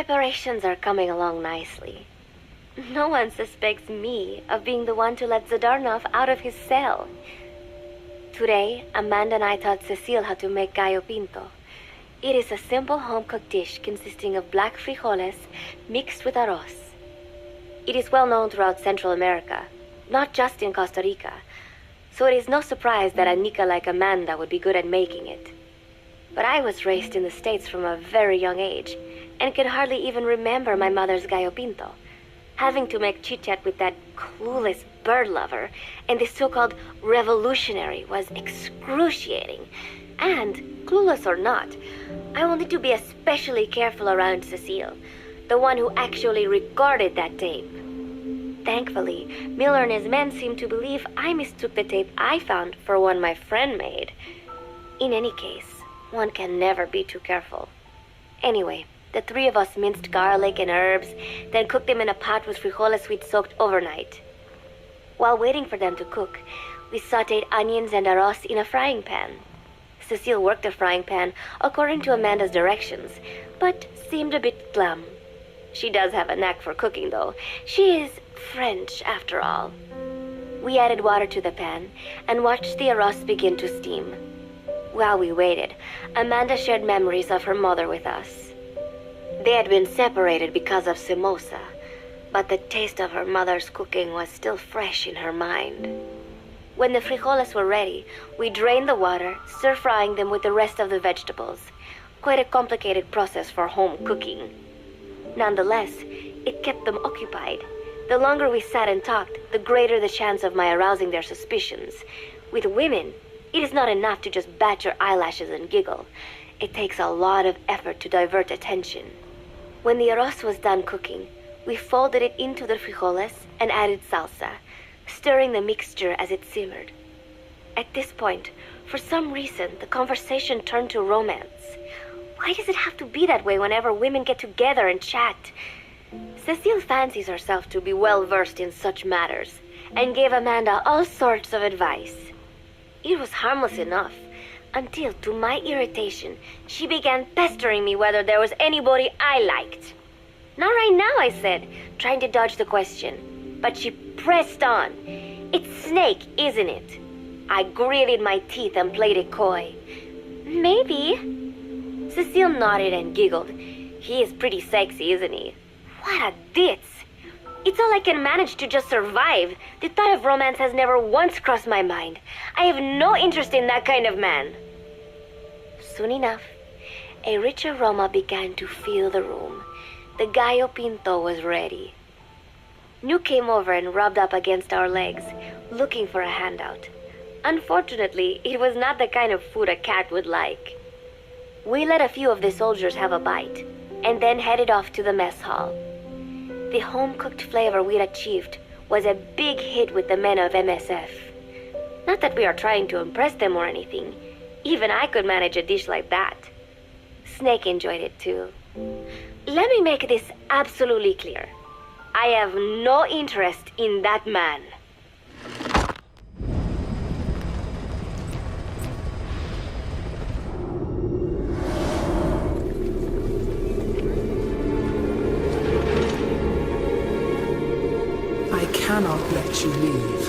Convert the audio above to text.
Preparations are coming along nicely. No one suspects me of being the one to let Zadarnov out of his cell. Today, Amanda and I taught Cecile how to make gallo pinto. It is a simple home-cooked dish consisting of black frijoles mixed with arroz. It is well known throughout Central America, not just in Costa Rica, so it is no surprise that a Nica like Amanda would be good at making it. But I was raised in the States from a very young age, and could hardly even remember my mother's gallo pinto. Having to make chit-chat with that clueless bird lover and the so-called revolutionary was excruciating. And, clueless or not, I will need to be especially careful around Cecile, the one who actually recorded that tape. Thankfully, Miller and his men seem to believe I mistook the tape I found for one my friend made. In any case, one can never be too careful. Anyway, the three of us minced garlic and herbs, then cooked them in a pot with frijoles we'd soaked overnight. While waiting for them to cook, we sautéed onions and arroz in a frying pan. Cecile worked the frying pan according to Amanda's directions, but seemed a bit glum. She does have a knack for cooking, though. She is French, after all. We added water to the pan and watched the arroz begin to steam. While we waited, Amanda shared memories of her mother with us. They had been separated because of Simosa, but the taste of her mother's cooking was still fresh in her mind. When the frijoles were ready, we drained the water, stir-frying them with the rest of the vegetables. Quite a complicated process for home cooking. Nonetheless, it kept them occupied. The longer we sat and talked, the greater the chance of my arousing their suspicions. With women, it is not enough to just bat your eyelashes and giggle. It takes a lot of effort to divert attention. When the arroz was done cooking, we folded it into the frijoles and added salsa, stirring the mixture as it simmered. At this point, for some reason, the conversation turned to romance. Why does it have to be that way whenever women get together and chat? Cecile fancies herself to be well-versed in such matters, and gave Amanda all sorts of advice. It was harmless enough, until, to my irritation, she began pestering me whether there was anybody I liked. Not right now, I said, trying to dodge the question. But she pressed on. It's Snake, isn't it? I gritted my teeth and played it coy. Maybe. Cecile nodded and giggled. He is pretty sexy, isn't he? What a ditz. It's all I can manage to just survive. The thought of romance has never once crossed my mind. I have no interest in that kind of man. Soon enough, a rich aroma began to fill the room. The gallo pinto was ready. New came over and rubbed up against our legs, looking for a handout. Unfortunately, it was not the kind of food a cat would like. We let a few of the soldiers have a bite, and then headed off to the mess hall. The home-cooked flavor we'd achieved was a big hit with the men of MSF. Not that we are trying to impress them or anything. Even I could manage a dish like that. Snake enjoyed it too. Let me make this absolutely clear. I have no interest in that man. I cannot let you leave.